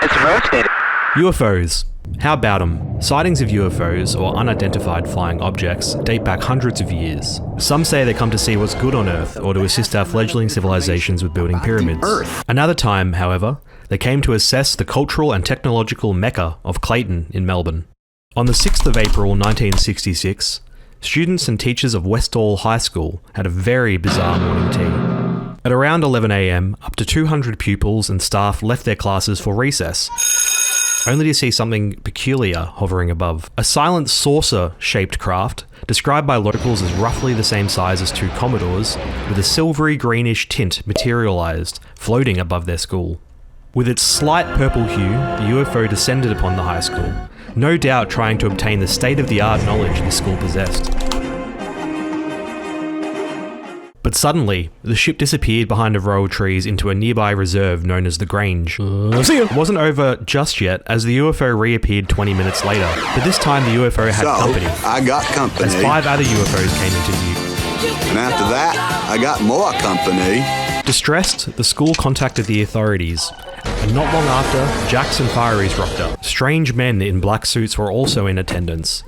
It's rotating. UFOs. How about them? Sightings of UFOs, or unidentified flying objects, date back hundreds of years. Some say they come to see what's good on Earth, or to assist our fledgling civilizations with building pyramids. Another time, however, they came to assess the cultural and technological mecca of Clayton in Melbourne. On the 6th of April 1966, students and teachers of Westall High School had a very bizarre morning tea. At around 11 AM, up to 200 pupils and staff left their classes for recess, only to see something peculiar hovering above. A silent saucer-shaped craft, described by locals as roughly the same size as two Commodores, with a silvery greenish tint materialised, floating above their school. With its slight purple hue, the UFO descended upon the high school, no doubt trying to obtain the state-of-the-art knowledge the school possessed. But suddenly, the ship disappeared behind a row of trees into a nearby reserve known as the Grange. It wasn't over just yet, as the UFO reappeared 20 minutes later, but this time the UFO had company. I got company. As 5 other UFOs came into view. And after that, I got more company. Distressed, the school contacted the authorities, and not long after, Jacks and Fireys rocked up. Strange men in black suits were also in attendance.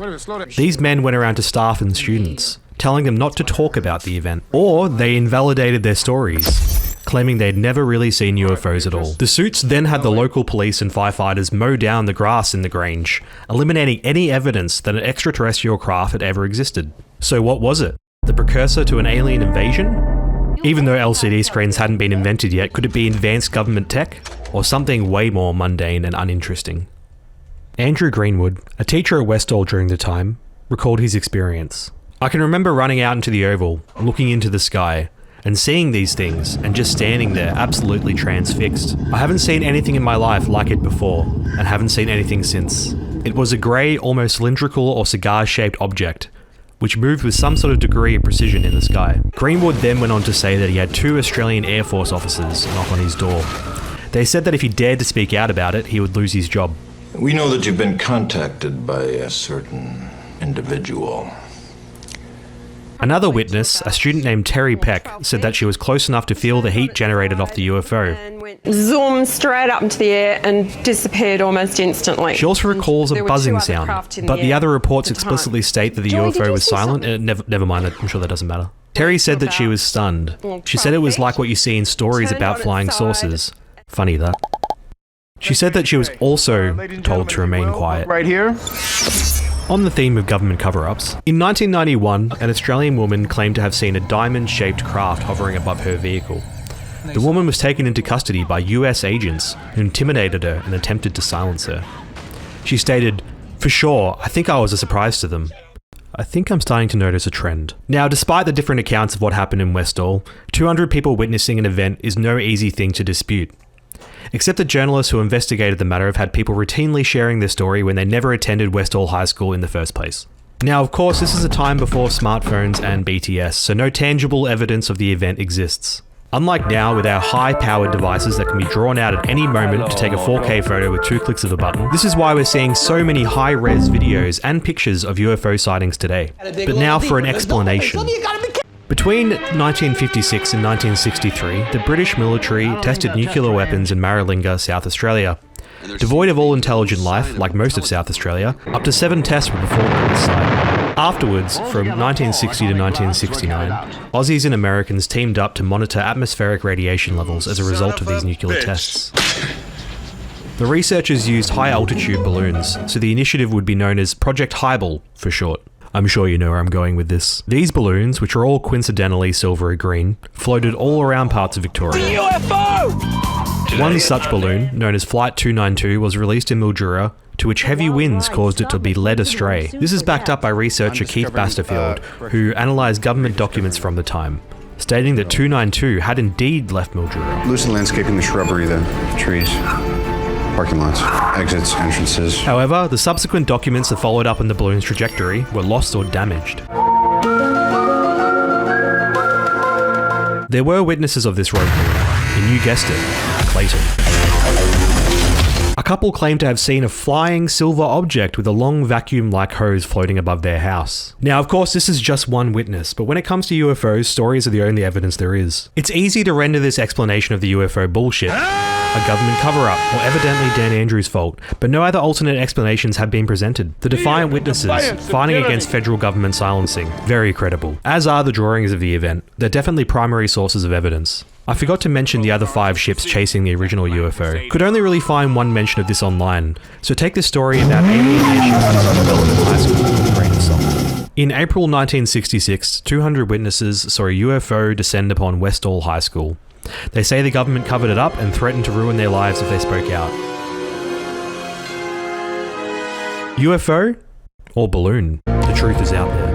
These men went around to staff and students, telling them not to talk about the event, or they invalidated their stories, claiming they'd never really seen UFOs at all. The suits then had the local police and firefighters mow down the grass in the Grange, eliminating any evidence that an extraterrestrial craft had ever existed. So what was it? The precursor to an alien invasion? Even though LCD screens hadn't been invented yet, could it be advanced government tech? Or something way more mundane and uninteresting? Andrew Greenwood, a teacher at Westall during the time, recalled his experience. I can remember running out into the oval, looking into the sky, and seeing these things, and just standing there absolutely transfixed. I haven't seen anything in my life like it before, and haven't seen anything since. It was a grey, almost cylindrical or cigar-shaped object, which moved with some sort of degree of precision in the sky. Greenwood then went on to say that he had 2 Australian Air Force officers knock on his door. They said that if he dared to speak out about it, he would lose his job. We know that you've been contacted by a certain individual. Another witness, a student named Terry Peck, said that she was close enough to feel the heat generated off the UFO. Zoomed straight up into the air and disappeared almost instantly. She also recalls a buzzing sound, but the other reports explicitly state that the UFO was silent. Never mind, I'm sure that doesn't matter. Terry said that she was stunned. She said it was like what you see in stories about flying saucers. Funny that. She said that she was also told to remain quiet. Right here. On the theme of government cover-ups, in 1991, an Australian woman claimed to have seen a diamond-shaped craft hovering above her vehicle. The woman was taken into custody by US agents who intimidated her and attempted to silence her. She stated, "For sure, I think I was a surprise to them. I think I'm starting to notice a trend." Now, despite the different accounts of what happened in Westall, 200 people witnessing an event is no easy thing to dispute. Except the journalists who investigated the matter have had people routinely sharing their story when they never attended Westall High School in the first place. Now, of course, this is a time before smartphones and BTS, so no tangible evidence of the event exists. Unlike now, with our high-powered devices that can be drawn out at any moment to take a 4K photo with 2 clicks of a button, this is why we're seeing so many high-res videos and pictures of UFO sightings today. But now for an explanation. Between 1956 and 1963, the British military tested nuclear weapons in Maralinga, South Australia. Devoid of all intelligent life, like most of South Australia, up to 7 tests were performed at this site. Afterwards, from 1960 to 1969, Aussies and Americans teamed up to monitor atmospheric radiation levels as a result of these nuclear tests. The researchers used high-altitude balloons, so the initiative would be known as Project Highball for short. I'm sure you know where I'm going with this. These balloons, which are all coincidentally silvery green, floated all around parts of Victoria. UFO! One such balloon, known as Flight 292, was released in Mildura, to which heavy winds caused it to be led astray. This is backed up by researcher Keith Basterfield, who analysed government documents from the time, stating that 292 had indeed left Mildura. Lucid landscaping, the shrubbery, the trees. Parking lots, exits, entrances. However, the subsequent documents that followed up on the balloon's trajectory were lost or damaged. There were witnesses of this rogue balloon, and you guessed it, Clayton. A A couple claim to have seen a flying silver object with a long vacuum-like hose floating above their house. Now, of course, this is just one witness, but when it comes to UFOs, stories are the only evidence there is. It's easy to render this explanation of the UFO bullshit, a government cover-up, or evidently Dan Andrews' fault, but no other alternate explanations have been presented. The defiant witnesses, fighting against federal government silencing, very credible. As are the drawings of the event. They're definitely primary sources of evidence. I forgot to mention the other 5 ships chasing the original UFO. Could only really find one mention of this online, so take this story about alien airships in Melbourne High School with a grain of salt. In April 1966, 200 witnesses saw a UFO descend upon Westall High School. They say the government covered it up and threatened to ruin their lives if they spoke out. UFO or balloon? The truth is out there.